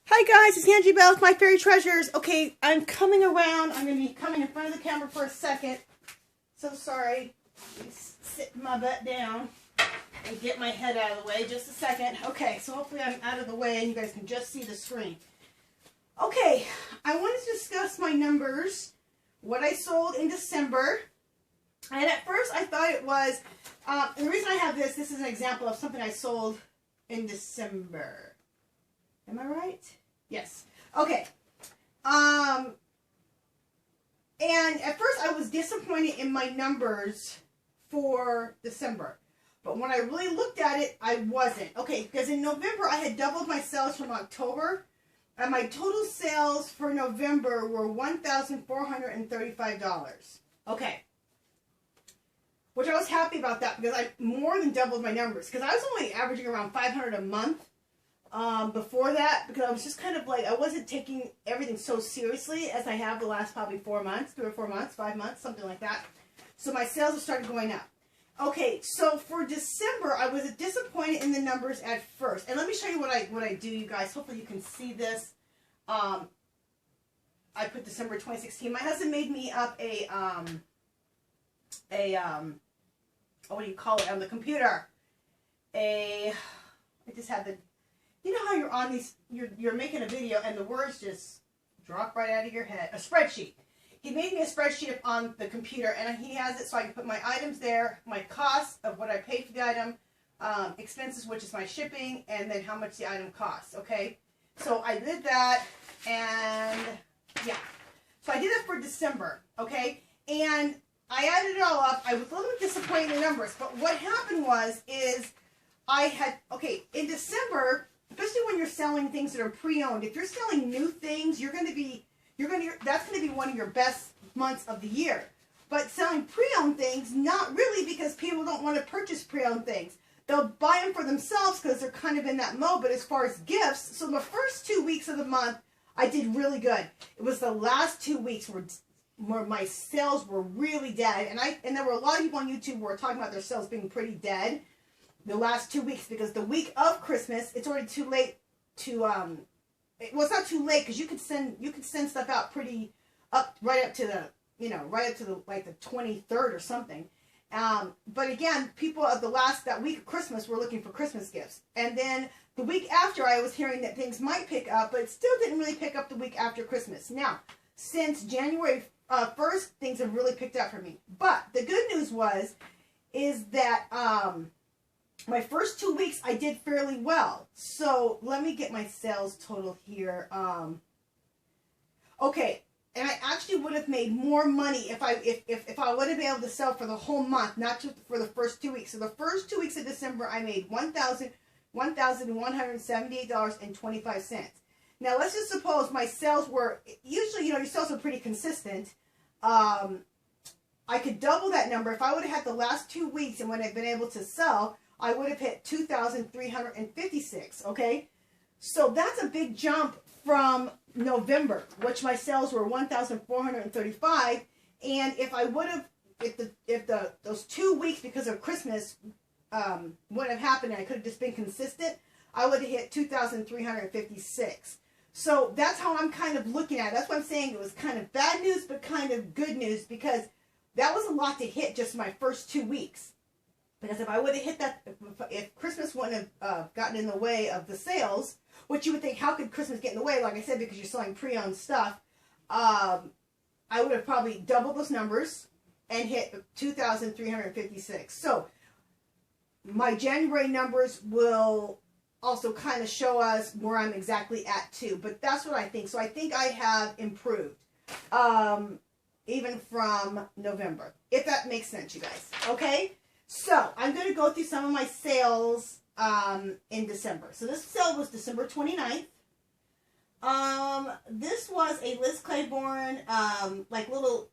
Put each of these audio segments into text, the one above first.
Hi guys, it's Angie Bell with My Fairy Treasures. Okay, I'm coming around. I'm going to be coming in front of the camera for a second. So sorry. Let me sit my butt down and get my head out of the way. Just a second. Okay, so hopefully I'm out of the way and you guys can just see the screen. Okay, I wanted to discuss my numbers, what I sold in December. And at first I thought it was, the reason I have this is an example of something I sold in December. Am I right? Yes. Okay. And at first I was disappointed in my numbers for December. But when I really looked at it, I wasn't. Okay, because in November I had doubled my sales from October. And my total sales for November were $1,435. Okay. Which I was happy about that because I more than doubled my numbers. Because I was only averaging around $500 a month. Before that, because I was just kind of like, I wasn't taking everything so seriously as I have the last probably 4 months, 3 or 4 months, 5 months, something like that. So my sales have started going up. Okay, so for December, I was disappointed in the numbers at first. And let me show you what I do, you guys. Hopefully you can see this. I put December 2016. My husband made me up what do you call it on the computer? I just had the, you know how you're on these, you're making a video and the words just drop right out of your head. A spreadsheet. He made me a spreadsheet on the computer and he has it so I can put my items there, my cost of what I paid for the item, expenses, which is my shipping, and then how much the item costs, okay? So I did that and yeah. So I did it for December, okay? And I added it all up. I was a little bit disappointed in the numbers, but what happened is I had, okay, in December, especially when you're selling things that are pre-owned, if you're selling new things, that's going to be one of your best months of the year. But selling pre-owned things, not really, because people don't want to purchase pre-owned things. They'll buy them for themselves because they're kind of in that mode. But as far as gifts, so the first 2 weeks of the month, I did really good. It was the last 2 weeks where my sales were really dead. And there were a lot of people on YouTube who were talking about their sales being pretty dead the last 2 weeks, because the week of Christmas, it's already too late to well, it's not too late because you could send stuff out pretty right up to the like the 23rd or something. But again, people of that week of Christmas were looking for Christmas gifts. And then the week after, I was hearing that things might pick up, but it still didn't really pick up the week after Christmas. Now, since January 1st, things have really picked up for me. But the good news is that my first 2 weeks I did fairly well. So let me get my sales total here. Okay, and I actually would have made more money if I would have been able to sell for the whole month, not just for the first 2 weeks. So the first 2 weeks of December I made $1,178.25. Now let's just suppose my sales were, usually, your sales are pretty consistent. I could double that number. If I would have had the last 2 weeks and when I've been able to sell, I would have hit 2,356, okay? So that's a big jump from November, which my sales were 1,435, and if I would have, if those 2 weeks because of Christmas wouldn't have happened and I could have just been consistent, I would have hit 2,356. So that's how I'm kind of looking at it. That's what I'm saying. It was kind of bad news, but kind of good news, because that was a lot to hit just my first 2 weeks. Because if I would have hit that, if Christmas wouldn't have gotten in the way of the sales, which you would think, how could Christmas get in the way? Like I said, because you're selling pre-owned stuff, I would have probably doubled those numbers and hit 2,356. So my January numbers will also kind of show us where I'm exactly at too. But that's what I think. So I think I have improved, even from November, if that makes sense, you guys. Okay? So, I'm going to go through some of my sales in December. So, this sale was December 29th. This was a Liz Claiborne, like little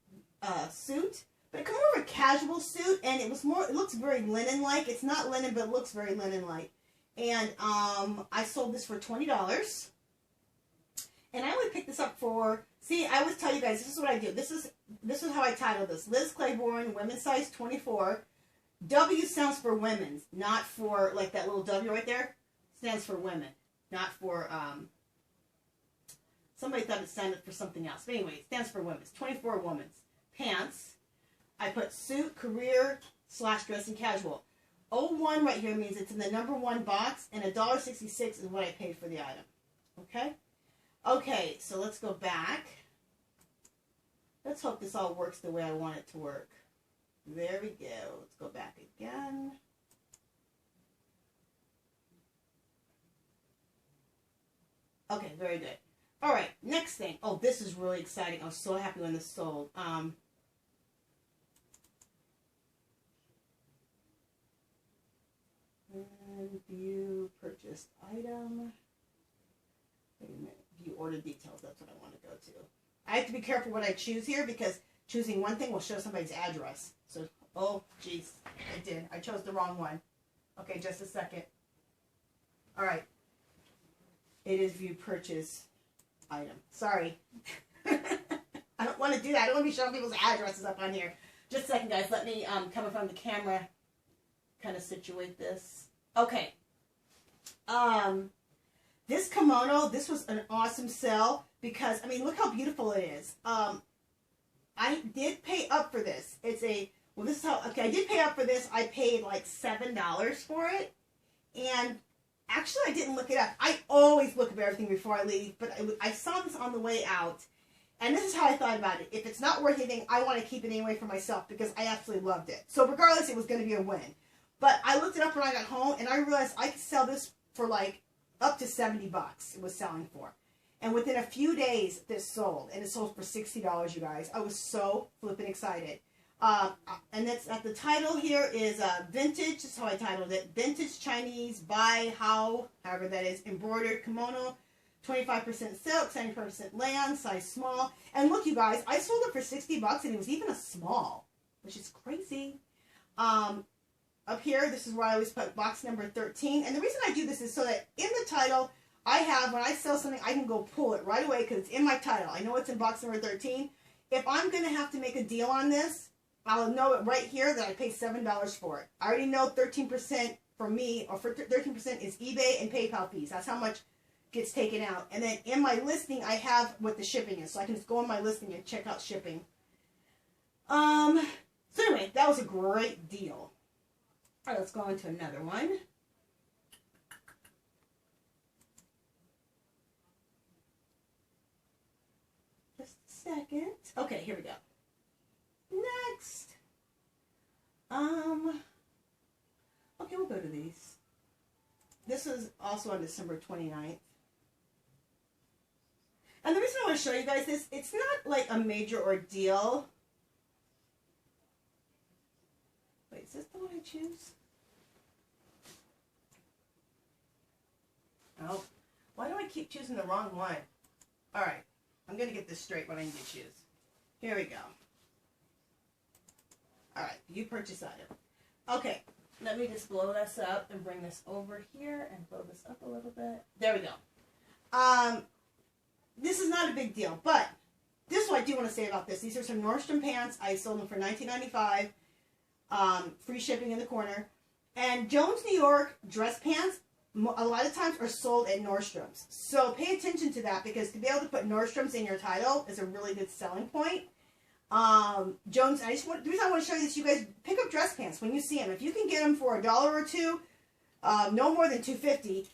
suit. But it kind of more of a casual suit, and it looks very linen-like. It's not linen, but it looks very linen-like. And I sold this for $20. And I would pick this up for, see, I always tell you guys, this is what I do. This is how I title this. Liz Claiborne, women's size 24. W stands for women's, not for, like that little W right there, stands for women, not for Somebody thought it standed for something else. But anyway, it stands for women's. 24 women's. Pants. I put suit, career, / dressing casual. 01 right here means it's in the #1 box, and $1.66 is what I paid for the item. Okay? Okay, so let's go back. Let's hope this all works the way I want it to work. There we go. Let's go back again. Okay, very good. All right, next thing. Oh, this is really exciting. I was so happy when this sold. And view purchased item. Wait a minute. View order details. That's what I want to go to. I have to be careful what I choose here because choosing one thing will show somebody's address. So, oh, geez. I did. I chose the wrong one. Okay, just a second. All right. It is view purchase item. Sorry. I don't want to do that. I don't want to be showing people's addresses up on here. Just a second, guys. Let me come in front of the camera, kind of situate this. Okay. This kimono, this was an awesome sale because, I mean, look how beautiful it is. I did pay up for this. It's a, well, this is how, okay, I did pay up for this. I paid like $7 for it. And actually, I didn't look it up. I always look up everything before I leave, but I saw this on the way out. And this is how I thought about it. If it's not worth anything, I want to keep it anyway for myself because I absolutely loved it. So regardless, it was going to be a win. But I looked it up when I got home, and I realized I could sell this for like up to $70 it was selling for. And within a few days, this sold. And it sold for $60, you guys. I was so flippin' excited. And that's at the title here is Vintage. That's how I titled it. Vintage Chinese by How, however that is, embroidered kimono. 25% silk, 70% layon, size small. And look, you guys, I sold it for $60 and it was even a small, which is crazy. Up here, this is where I always put box number 13. And the reason I do this is so that in the title, I have, when I sell something, I can go pull it right away because it's in my title. I know it's in box number 13. If I'm going to have to make a deal on this, I'll know it right here that I paid $7 for it. I already know 13% for me, or for 13% is eBay and PayPal fees. That's how much gets taken out. And then in my listing, I have what the shipping is. So I can just go on my listing and check out shipping. So anyway, that was a great deal. All right, let's go on to another one. Just a second. Okay, here we go. Next. Okay, we'll go to these. This is also on December 29th. And the reason I want to show you guys this, it's not like a major ordeal. Wait, is this the one I choose? Oh, why do I keep choosing the wrong one? All right, I'm going to get this straight what I need to choose. Here we go. All right, view purchase item. Okay, let me just blow this up and bring this over here and blow this up a little bit. There we go. This is not a big deal, but this is what I do want to say about this. These are some Nordstrom pants. I sold them for $19.95. Free shipping in the corner. And Jones New York dress pants, a lot of times are sold at Nordstrom's. So pay attention to that because to be able to put Nordstrom's in your title is a really good selling point. Jones, the reason I want to show you this, you guys pick up dress pants when you see them. If you can get them for $1 or $2, no more than $2.50,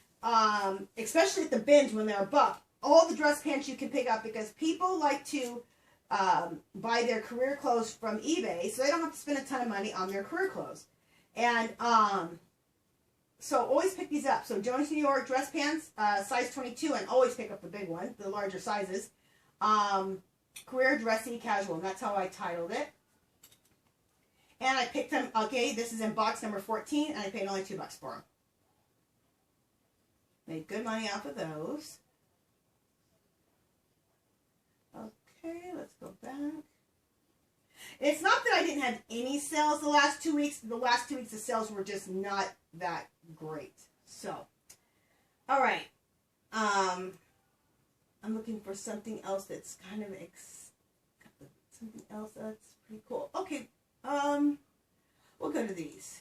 especially at the bins when they're $1. All the dress pants you can pick up because people like to buy their career clothes from eBay so they don't have to spend a ton of money on their career clothes. And so always pick these up. So Jones New York dress pants, size 22, and always pick up the big one, the larger sizes. Career dressy casual, and that's how I titled it. And I picked them, okay, this is in box number 14, and I paid only $2 for them. Made good money off of those. Okay, let's go back. It's not that I didn't have any sales the last 2 weeks. The last 2 weeks the sales were just not that great. So, all right. I'm looking for something else that's kind of something else that's pretty cool. Okay, we'll go to these.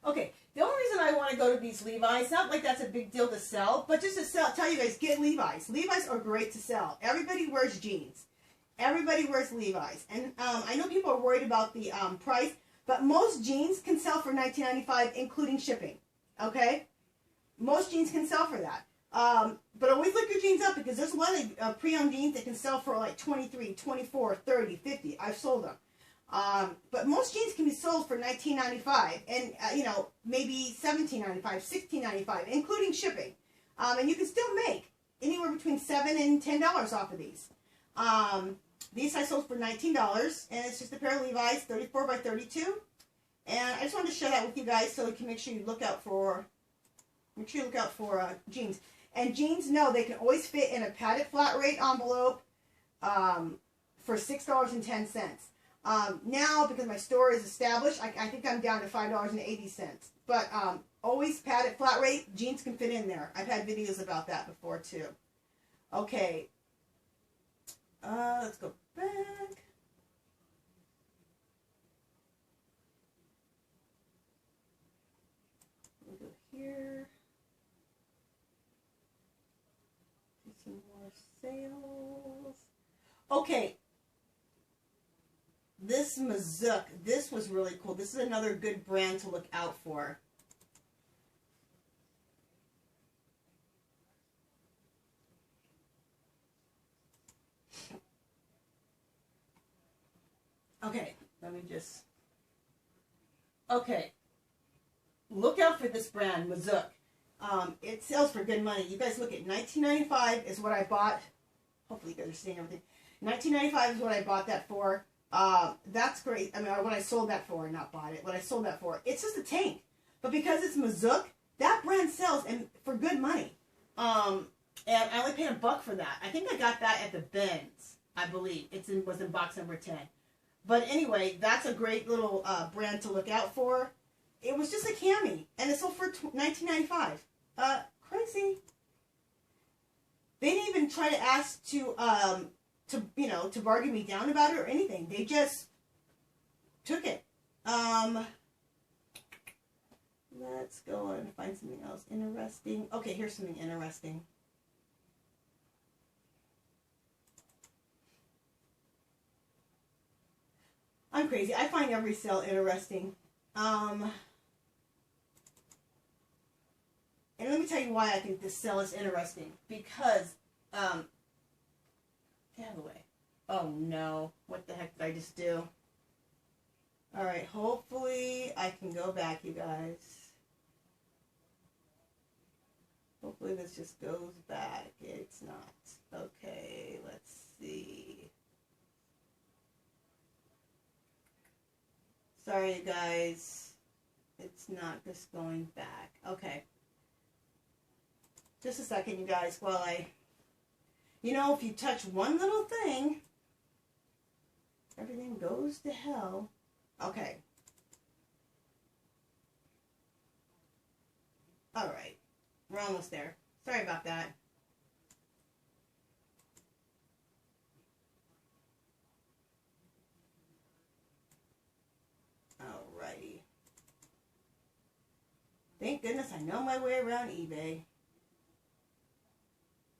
Okay, the only reason I want to go to these Levi's, not like that's a big deal to sell, but just to tell you guys, get Levi's. Levi's are great to sell. Everybody wears jeans. Everybody wears Levi's. And I know people are worried about the price, but most jeans can sell for $19.95, including shipping. Okay? Most jeans can sell for that. But always look your jeans up, because there's a lot of pre-owned jeans that can sell for like 23, 24, 30, 50. I've sold them. But most jeans can be sold for $19.95, and you know, maybe $17.95, $16.95, including shipping. And you can still make anywhere between $7 and $10 off of these. These I sold for $19, and it's just a pair of Levi's, 34 by 32. And I just wanted to share that with you guys, so you can make sure you look out for jeans. And jeans, no, they can always fit in a padded flat rate envelope for $6.10. Now, because my store is established, I think I'm down to $5.80. But always padded flat rate, jeans can fit in there. I've had videos about that before too. Okay. Let's go back. We'll go here. Do some more sales. Okay. This Mazook, this was really cool. This is another good brand to look out for. Okay, let me just... Okay. Look out for this brand, Mazook. It sells for good money. You guys look at $19.95 is what I bought. Hopefully you guys are seeing everything. $19.95 is what I bought that for. That's great. I mean, what I sold that for, not bought it. What I sold that for. It's just a tank. But because it's Mazook, that brand sells and for good money. And I only paid $1 for that. I think I got that at the Benz, I believe. Was in box number 10. But anyway, that's a great little brand to look out for. It was just a cami, and it sold for $19.95. Crazy. They didn't even try to ask to bargain me down about it or anything. They just took it. Let's go and find something else interesting. Okay, here's something interesting. I'm crazy. I find every sale interesting. And let me tell you why I think this sale is interesting. Because, get out of the way. Oh no. What the heck did I just do? Alright, hopefully I can go back, you guys. Hopefully this just goes back. It's not. Okay, let's see. Sorry, you guys. It's not just going back. Okay. Just a second, you guys, while I... You know, if you touch one little thing, everything goes to hell. Okay. Alright. We're almost there. Sorry about that. Alrighty. Thank goodness I know my way around eBay.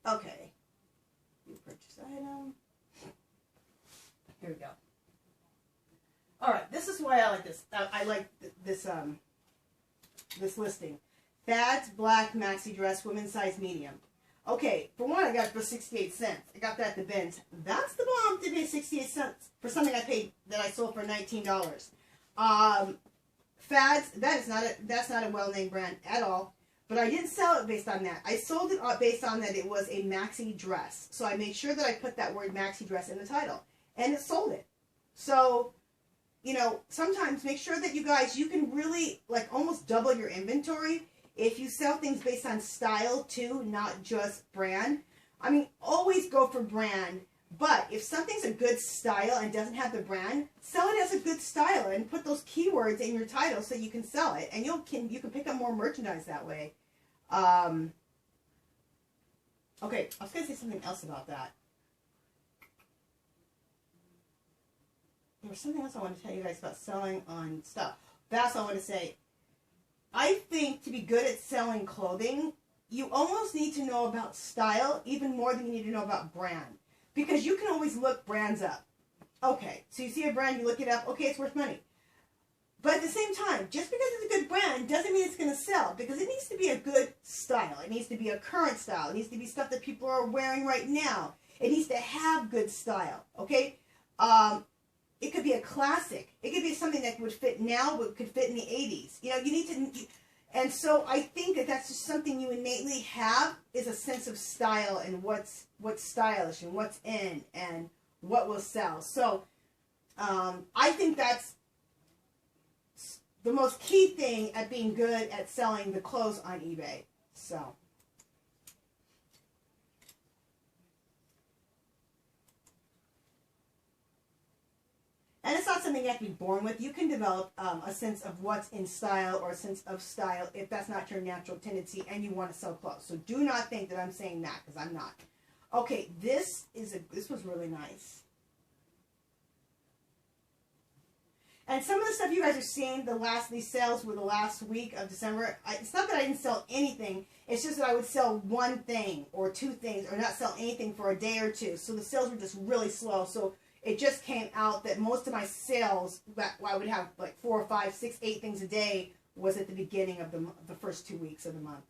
Okay. New purchase item. Here we go. Alright, this is why I like this. I like this listing. Fads Black Maxi Dress, women's size medium. Okay, for one, I got it for 68 cents. I got that at the Benz. That's the bomb to pay 68 cents for something that I sold for $19. Fads, that's not a well-named brand at all. But I didn't sell it based on that. I sold it based on that it was a maxi dress. So I made sure that I put that word maxi dress in the title. And it sold it. So, you know, sometimes make sure that you guys, you can really, like, almost double your inventory if you sell things based on style too, not just brand. I mean, always go for brand. But if something's a good style and doesn't have the brand, sell it as a good style and put those keywords in your title so you can sell it. And you can pick up more merchandise that way. Okay, I was going to say something else about that. There was something else I wanted to tell you guys about selling on stuff. That's all I want to say. I think to be good at selling clothing, you almost need to know about style even more than you need to know about brand. Because you can always look brands up. Okay, so you see a brand, you look it up, okay, it's worth money. But at the same time, just because it's a good brand doesn't mean it's going to sell, because it needs to be a good style. It needs to be a current style. It needs to be stuff that people are wearing right now. It needs to have good style, okay? It could be a classic. It could be something that would fit now, but could fit in the 80s. You know, you need to... And so I think that that's just something you innately have, is a sense of style and what's stylish and what's in and what will sell. So I think that's the most key thing at being good at selling the clothes on eBay. So. And it's not something you have to be born with. You can develop a sense of what's in style or a sense of style if that's not your natural tendency and you want to sell clothes. So do not think that I'm saying that, because I'm not. Okay, this was really nice. And some of the stuff you guys are seeing, these sales were the last week of December. It's not that I didn't sell anything. It's just that I would sell one thing or two things or not sell anything for a day or two. So the sales were just really slow. So it just came out that most of my sales, that I would have like 4, 5, 6, 8 things a day, was at the beginning of the first 2 weeks of the month.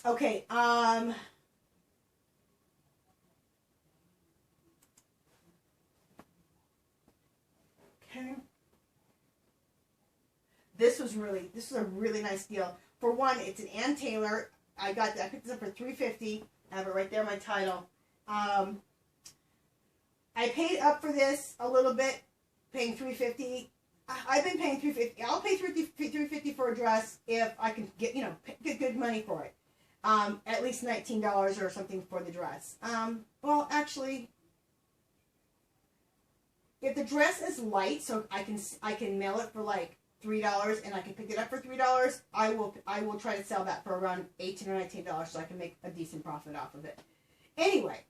Okay, okay. This was a really nice deal. For one, it's an Ann Taylor. I picked this up for $3.50. I have it right there, my title. I paid up for this a little bit, paying $3.50. I've been paying $3.50. I'll pay $3.50 for a dress if I can get good money for it. At least $19 or something for the dress. Well, actually, if the dress is light, so I can mail it for like $3 and I can pick it up for $3, I will try to sell that for around $18 or $19 so I can make a decent profit off of it. Anyway,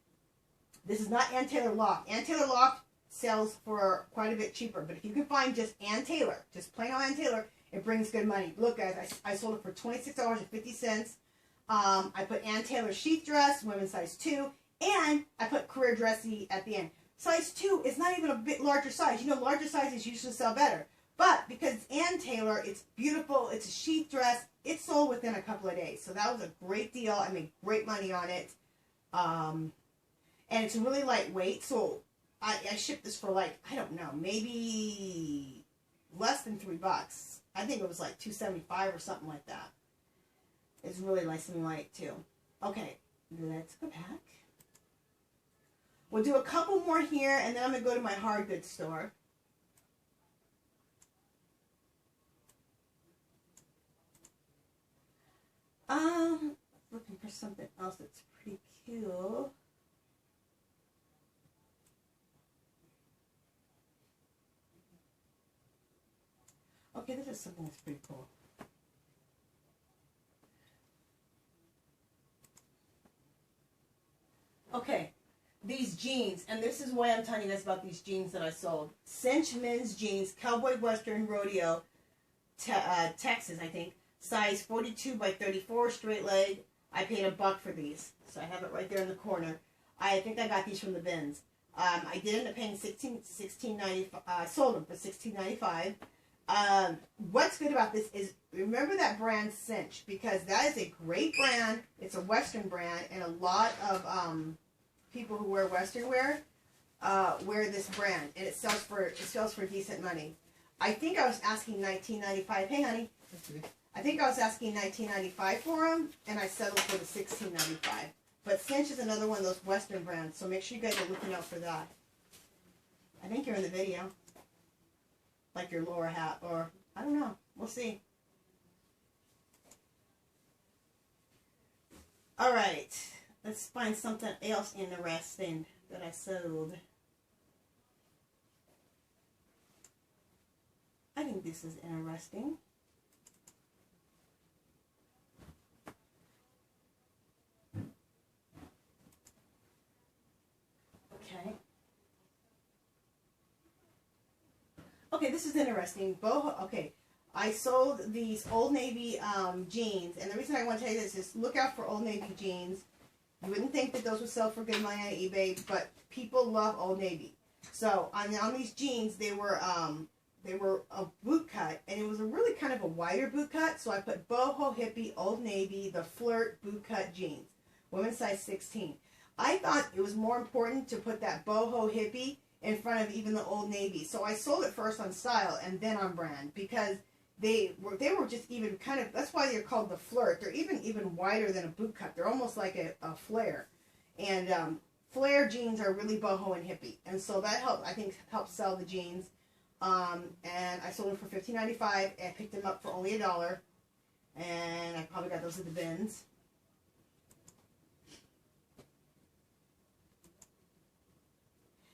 this is not Ann Taylor Loft. Ann Taylor Loft sells for quite a bit cheaper, but if you can find just Ann Taylor, just plain old Ann Taylor, it brings good money. Look guys, I sold it for $26.50. I put Ann Taylor sheath dress, women's size 2, and I put career dressy at the end. Size 2 is not even a bit larger size. You know, larger sizes usually sell better. But because it's Ann Taylor, it's beautiful, it's a sheath dress, it sold within a couple of days. So that was a great deal. I made great money on it. And it's really lightweight. So I shipped this for like, I don't know, maybe less than $3. I think it was like $2.75 or something like that. It's really nice and light too. Okay, let's go back. We'll do a couple more here, and then I'm going to go to my hard goods store. Looking for something else that's pretty cute. Okay, this is something that's pretty cool. Okay, these jeans, and this is why I'm telling you guys about these jeans that I sold. Cinch men's jeans, Cowboy Western Rodeo, Texas, I think. Size 42 by 34, straight leg. I paid $1 for these, so I have it right there in the corner. I think I got these from the bins. I did end up paying $16.95. Sold them for $16.95. What's good about this is, remember that brand Cinch, because that is a great brand. It's a Western brand, and a lot of people who wear Western wear this brand, and it sells for decent money. I think I was asking $19.95. Hey, honey. I think I was asking $19.95 for them, and I settled for the $16.95. But Cinch is another one of those Western brands, so make sure you guys are looking out for that. I think you're in the video. Like your lower hat, or I don't know. We'll see. All right. Let's find something else interesting that I sold. I think this is interesting. Okay. Okay, this is interesting. Okay. I sold these Old Navy jeans, and the reason I want to tell you this is look out for Old Navy jeans. You wouldn't think that those would sell for good money on eBay, but people love Old Navy. So on these jeans, they were a boot cut, and it was a really kind of a wider boot cut. So I put boho hippie Old Navy, the flirt boot cut jeans, women's size 16. I thought it was more important to put that boho hippie in front of even the Old Navy. So I sold it first on style and then on brand because they were just even kind of, that's why they're called the flirt. They're even wider than a boot cut. They're almost like a flare. And flare jeans are really boho and hippie. And so that helped, I think, helped sell the jeans. And I sold them for $15.95 and picked them up for only $1. And I probably got those at the bins.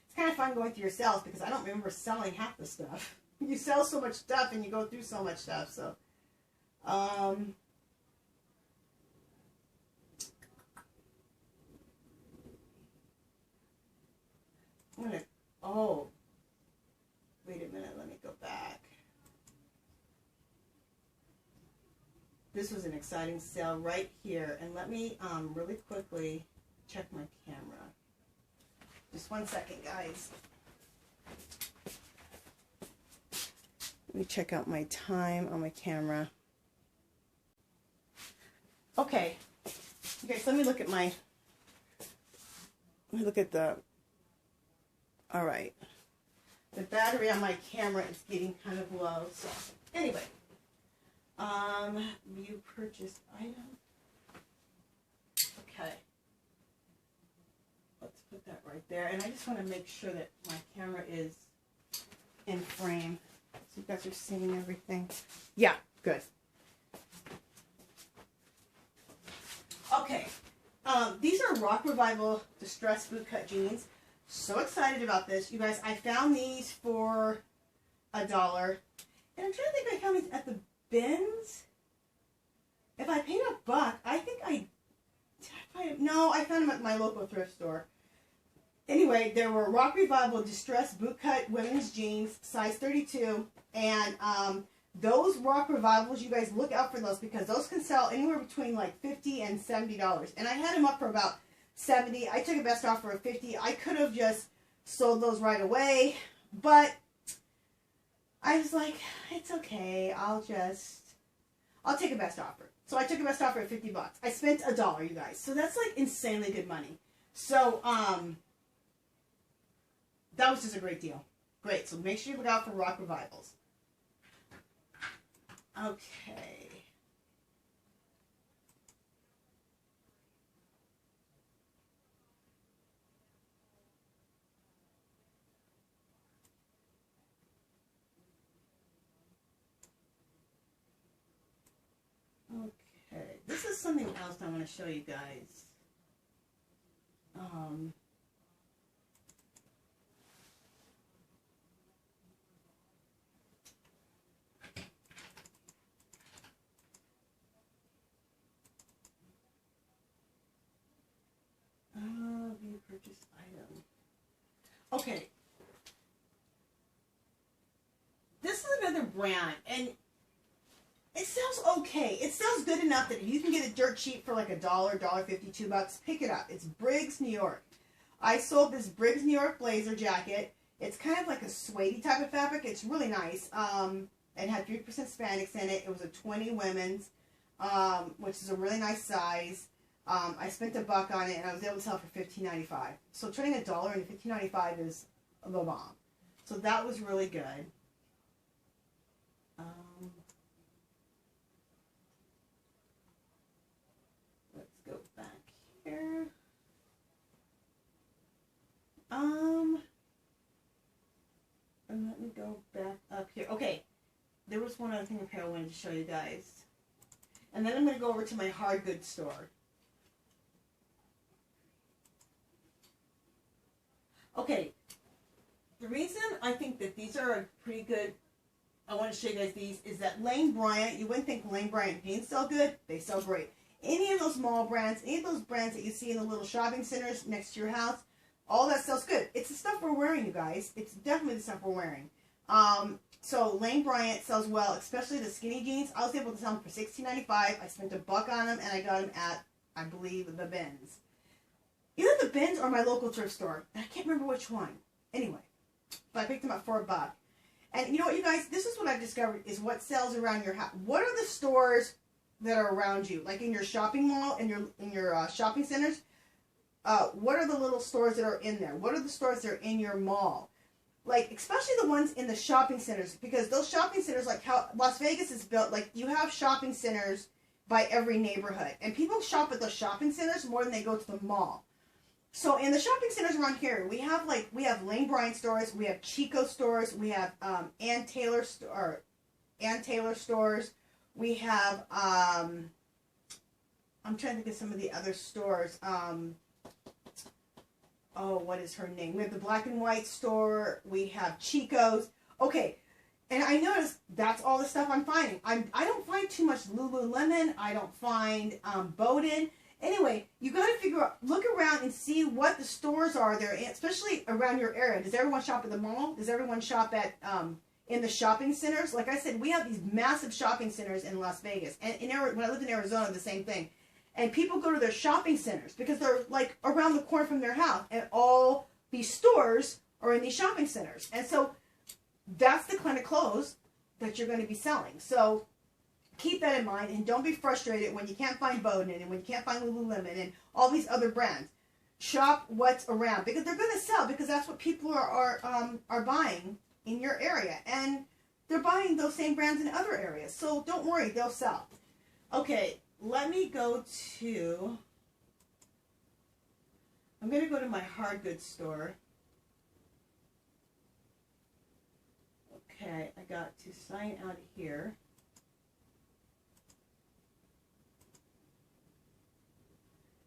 It's kind of fun going through your sales because I don't remember selling half the stuff. You sell so much stuff and you go through so much stuff. So, I'm gonna, oh, wait a minute, let me go back. This was an exciting sale right here. And let me really quickly check my camera. Just 1 second, guys. Let me check out my time on my camera. Okay. Okay, so let me look at the, all right. The battery on my camera is getting kind of low, so anyway. You purchased item. Okay. Let's put that right there. And I just want to make sure that my camera is in frame. So you guys are seeing everything. Yeah, good. Okay. These are Rock Revival Distress Boot Cut Jeans. So excited about this. You guys, I found these for $1. And I'm trying to think if I found these at the bins. If I paid $1, I think no, I found them at my local thrift store. Anyway, there were Rock Revival Distress Boot Cut women's jeans, size 32. And those Rock Revivals, you guys look out for those because those can sell anywhere between like $50 and $70. And I had them up for about $70. I took a best offer of $50. I could have just sold those right away, but I was like, it's okay. I'll take a best offer. So I took a best offer at $50. I spent $1, you guys. So that's like insanely good money. So that was just a great deal. Great. So make sure you look out for Rock Revivals. Okay. Okay. This is something else I want to show you guys. View purchase item. Okay. This is another brand, and it sells okay. It sells good enough that you can get it dirt cheap for like $1, $1.50, $2. Pick it up. It's Briggs, New York. I sold this Briggs, New York blazer jacket. It's kind of like a suede type of fabric. It's really nice. It had 3% spandex in it. It was a 20 women's, which is a really nice size. I spent $1 on it, and I was able to sell it for $15.95. So turning $1 into $15.95 is the bomb. So that was really good. Let's go back here. And let me go back up here. Okay, there was one other thing up here I wanted to show you guys. And then I'm going to go over to my hard goods store. Okay, the reason I think that these are a pretty good, I want to show you guys these, is that Lane Bryant, you wouldn't think Lane Bryant jeans sell good, they sell great. Any of those mall brands, any of those brands that you see in the little shopping centers next to your house, all that sells good. It's the stuff we're wearing, you guys. It's definitely the stuff we're wearing. So Lane Bryant sells well, especially the skinny jeans. I was able to sell them for $16.95. I spent $1 on them, and I got them at, I believe, the Bins. Either the Bins or my local thrift store. I can't remember which one. Anyway, but I picked them up for $1. And you know what, you guys? This is what I've discovered is what sells around your house. What are the stores that are around you, like in your shopping mall, in your shopping centers? What are the little stores that are in there? What are the stores that are in your mall? Like, especially the ones in the shopping centers, because those shopping centers, like how Las Vegas is built, like you have shopping centers by every neighborhood, and people shop at those shopping centers more than they go to the mall. So in the shopping centers around here, we have Lane Bryant stores, we have Chico stores, we have Ann Taylor stores, we have I'm trying to think of some of the other stores. Oh, what is her name? We have the Black and White store. We have Chico's. Okay, and I noticed that's all the stuff I'm finding. I don't find too much Lululemon. I don't find Bowden. Anyway, you got to figure out, look around and see what the stores are there, especially around your area. Does everyone shop at the mall? Does everyone shop at in the shopping centers? Like I said, we have these massive shopping centers in Las Vegas, and when I lived in Arizona, the same thing. And people go to their shopping centers because they're like around the corner from their house, and all these stores are in these shopping centers. And so that's the kind of clothes that you're going to be selling. So keep that in mind, and don't be frustrated when you can't find Bowden and when you can't find Lululemon and all these other brands. Shop what's around, because they're going to sell, because that's what people are buying in your area, and they're buying those same brands in other areas. So don't worry, they'll sell. Okay. Let me go to, I'm going to go to my hard goods store. Okay, I got to sign out of here.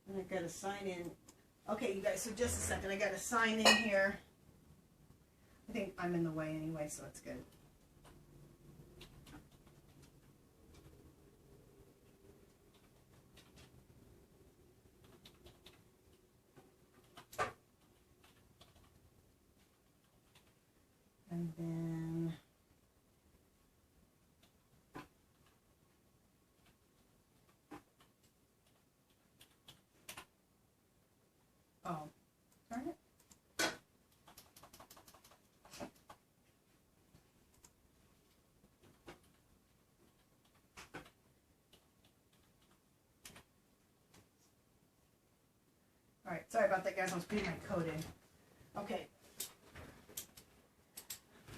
And I got to sign in. Okay, you guys, so just a second. I got to sign in here. I think I'm in the way anyway, so it's good. And then oh, darn it. All right, sorry about that, guys. I was putting my code in. Okay.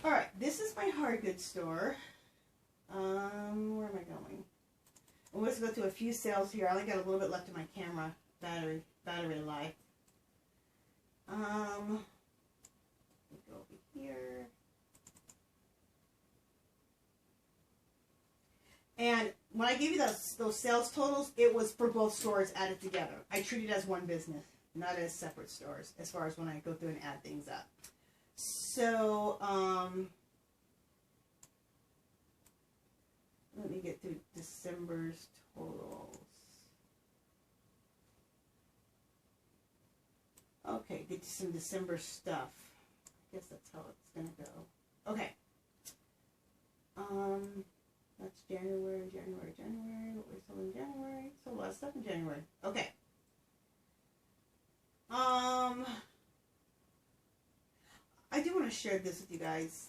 All right, this is my hard goods store. Where am I going? Well, let's go through a few sales here. I only got a little bit left in my camera battery life. Let me go over here. And when I gave you those sales totals, it was for both stores added together. I treat it as one business, not as separate stores, as far as when I go through and add things up. So, let me get through December's totals. Okay, get to some December stuff. I guess that's how it's gonna go. Okay. That's January. What we sold in January? Sold a lot of stuff in January. Okay. I do want to share this with you guys.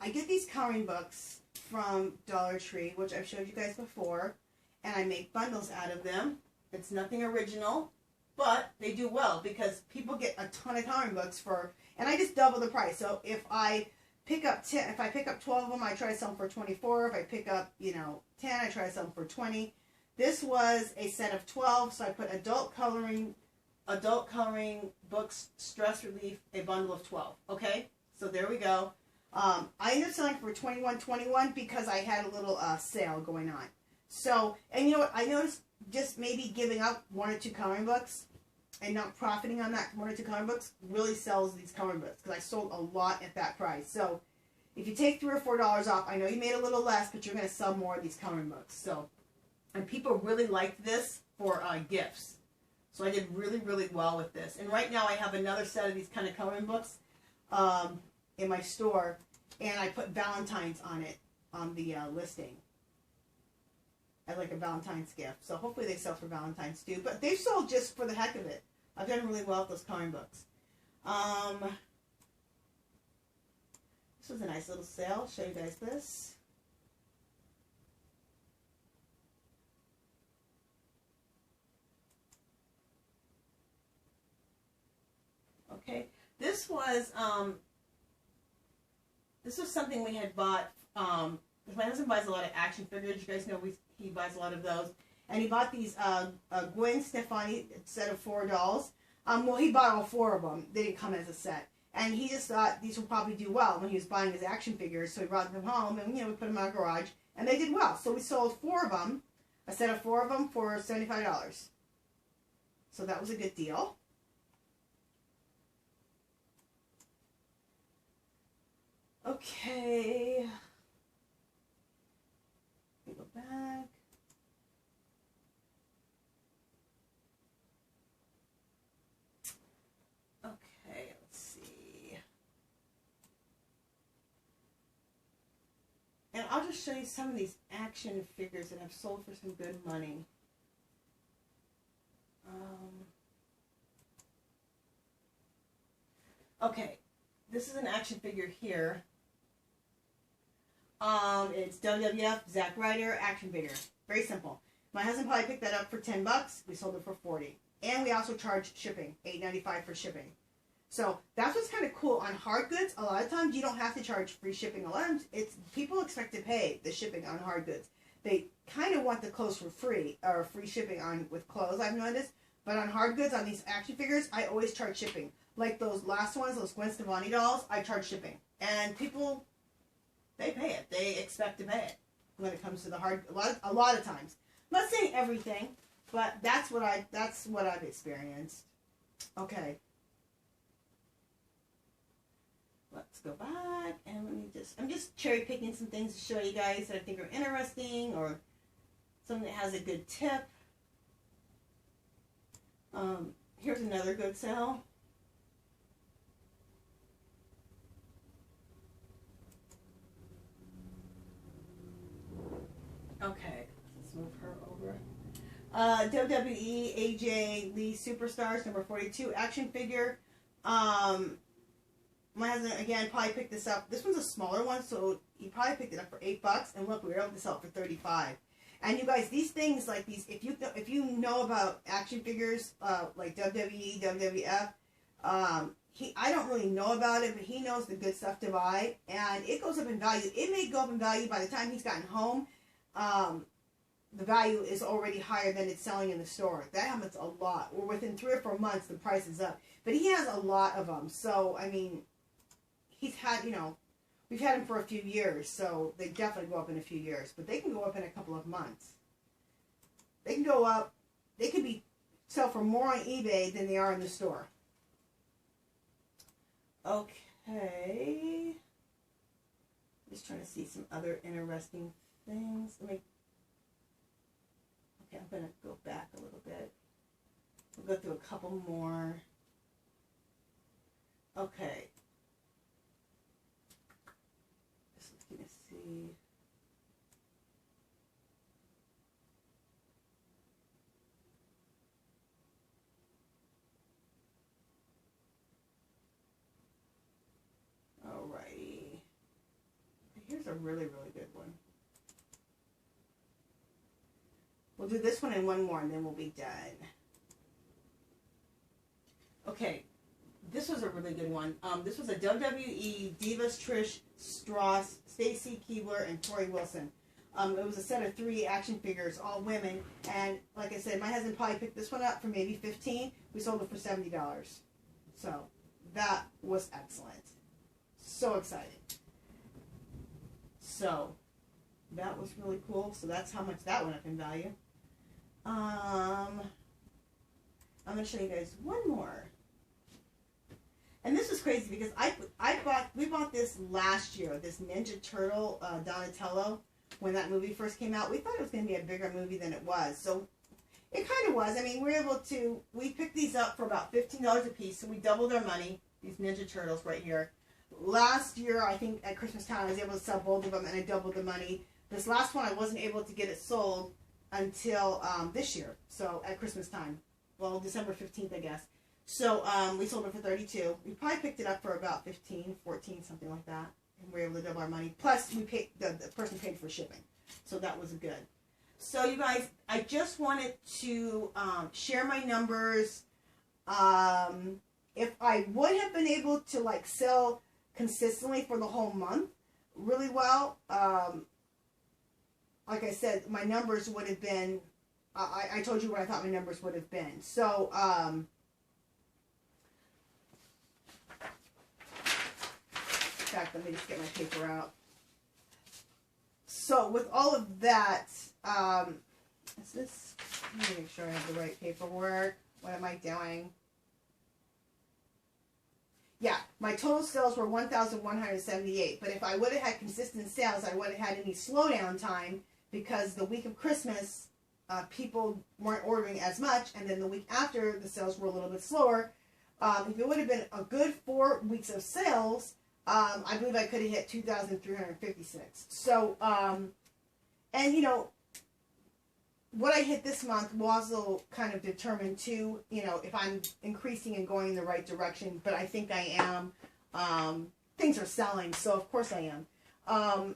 I get these coloring books from Dollar Tree, which I've showed you guys before, and I make bundles out of them. It's nothing original, but they do well because people get a ton of coloring books for, and I just double the price. So if I pick up 10, if I pick up 12 of them, I try to sell them for 24. If I pick up, 10, I try to sell them for 20. This was a set of 12, so I put adult coloring books, stress relief, a bundle of 12. Okay, so there we go. I ended up selling for $21.21 because I had a little sale going on. So, and you know what? I noticed just maybe giving up 1 or 2 coloring books and not profiting on that 1 or 2 coloring books really sells these coloring books, because I sold a lot at that price. So, if you take $3 or $4 off, I know you made a little less, but you're going to sell more of these coloring books. So, and people really liked this for gifts. So I did really, really well with this. And right now I have another set of these kind of coloring books in my store. And I put Valentine's on it, on the listing, as like a Valentine's gift. So hopefully they sell for Valentine's too. But they've sold just for the heck of it. I've done really well with those coloring books. This was a nice little sale. I'll show you guys this. Okay, this was something we had bought. My husband buys a lot of action figures. You guys know he buys a lot of those, and he bought these Gwen Stefani set of 4 dolls. Well, he bought all 4 of them. They didn't come as a set, and he just thought these would probably do well when he was buying his action figures. So he brought them home, and we put them in our garage, and they did well. So we sold 4 of them, a set of 4 of them for $75. So that was a good deal. Okay, let me go back. Okay, let's see. And I'll just show you some of these action figures that I've sold for some good money. Okay, this is an action figure here. It's WWF Zack Ryder action figure. Very simple. My husband probably picked that up for $10. We sold it for $40, and we also charged shipping, $8.95 for shipping. So that's what's kind of cool on hard goods. A lot of times you don't have to charge free shipping. A lot of times people expect to pay the shipping on hard goods. They kind of want the clothes for free or free shipping on with clothes. I've noticed, but on hard goods, on these action figures, I always charge shipping. Like those last ones, those Gwen Stefani dolls, I charge shipping, and people, they pay it. They expect to pay it when it comes to the hard. A lot of times. I'm not saying everything, but that's what I've experienced. Okay. Let's go back and I'm just cherry picking some things to show you guys that I think are interesting or something that has a good tip. Here's another good sale. Okay, let's move her over. WWE AJ Lee Superstars number 42 action figure. My husband again probably picked this up. This one's a smaller one, so he probably picked it up for $8. And look, we were able to sell it for $35. And you guys, these things like these, if you know about action figures like WWE, WWF, I don't really know about it, but he knows the good stuff to buy, and it goes up in value. It may go up in value by the time he's gotten home. The value is already higher than it's selling in the store. That happens a lot. Or within 3 or 4 months, the price is up. But he has a lot of them, so I mean, he's had, we've had them for a few years, so they definitely go up in a few years. But they can go up in a couple of months. They can go up. They could sell for more on eBay than they are in the store. Okay. Just trying to see some other interesting things. Okay, I'm going to go back a little bit. We'll go through a couple more. Okay. Just looking to see. Alrighty. Here's a really, really good one. We'll do this one and one more, and then we'll be done. Okay, this was a really good one. This was a WWE Divas Trish Stratus, Stacy Keibler, and Tori Wilson. It was a set of 3 action figures, all women. And like I said, my husband probably picked this one up for maybe $15. We sold it for $70. So that was excellent. So exciting. So that was really cool. So that's how much that went up in value. I'm going to show you guys one more. And this was crazy because we bought this last year, this Ninja Turtle Donatello, when that movie first came out. We thought it was going to be a bigger movie than it was. So it kind of was. I mean, we picked these up for about $15 a piece, so we doubled our money, these Ninja Turtles right here. last year, I think at Christmas time, I was able to sell both of them, and I doubled the money. This last one, I wasn't able to get it sold until this year, so at Christmas time. Well, December 15th, I guess. So we sold it for $32. We probably picked it up for about $15, $14, something like that. And we were able to double our money. Plus, we paid the person paid for shipping, so that was good. So you guys, I just wanted to share my numbers. If I would have been able to like sell consistently for the whole month really well, like I said, my numbers would have been, I told you what I thought my numbers would have been. So, in fact, let me just get my paper out. So, with all of that, is this, let me make sure I have the right paperwork. What am I doing? Yeah, my total sales were 1,178. But if I would have had consistent sales, I wouldn't have had any slowdown time because the week of Christmas, people weren't ordering as much, and then the week after, the sales were a little bit slower. If it would have been a good 4 weeks of sales, I believe I could have hit 2,356. So, and you know, what I hit this month will also kind of determine too, you know, if I'm increasing and going in the right direction, but I think I am. Things are selling, so of course I am.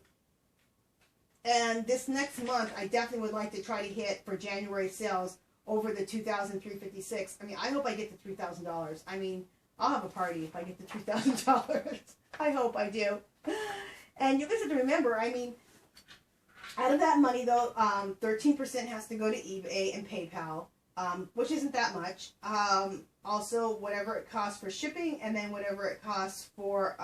And this next month, I definitely would like to try to hit for January sales over the 2,356. I mean, I hope I get to $3,000. I mean, I'll have a party if I get to $3,000. I hope I do. And you guys have to remember, I mean, out of that money, though, 13% has to go to eBay and PayPal, which isn't that much. Also, whatever it costs for shipping, and then whatever it costs for,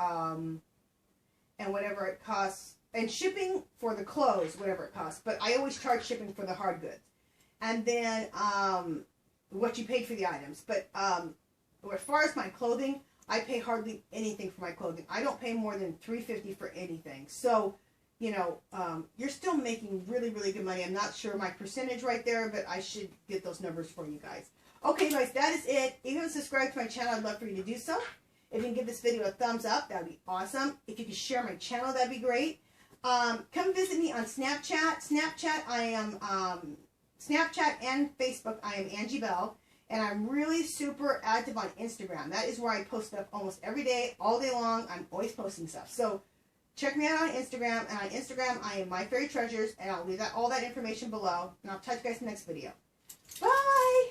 and shipping for the clothes, whatever it costs. But I always charge shipping for the hard goods. And then what you paid for the items. But as far as my clothing, I pay hardly anything for my clothing. I don't pay more than $3.50 for anything. So, you know, you're still making really, really good money. I'm not sure my percentage right there, but I should get those numbers for you guys. Okay, guys, that is it. If you haven't subscribed to my channel, I'd love for you to do so. If you can give this video a thumbs up, that would be awesome. If you can share my channel, that'd be great. Come visit me on Snapchat. I am, Snapchat and Facebook, I am Angie Bell. And I'm really super active on Instagram. That is where I post stuff almost every day, all day long. I'm always posting stuff. So check me out on Instagram. And on Instagram, I am My Fairy Treasures. And I'll leave all that information below. And I'll touch you guys in the next video. Bye!